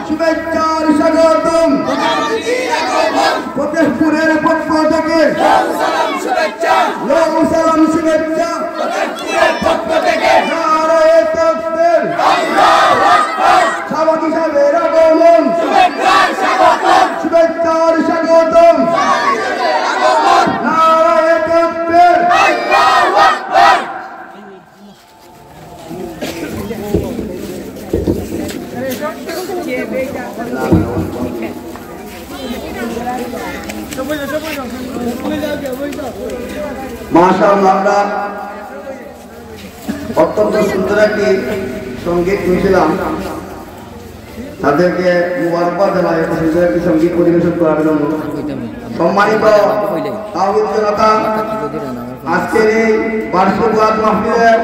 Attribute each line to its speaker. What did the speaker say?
Speaker 1: শুভেচ্ছার স্বাগতম ফতেহপুরের পক্ষ থেকে সালাম শুভেচ্ছা নারায়ে তাকবীর সভাপতি সাহেবের আগমন শুভেচ্ছার স্বাগতম নারায়ে তাকবীর মাশাআল্লাহ আমরা অত্যন্ত সুন্দর একটি সঙ্গীত শুনছিলাম তাদেরকে মুবারকবাদ জানাই এত সুন্দর একটি সঙ্গীত পরিবেশন করার জন্য সম্মানিত তাওহীদ জনতা আজকের এই বার্ষিক ওয়াজ মাহফিলের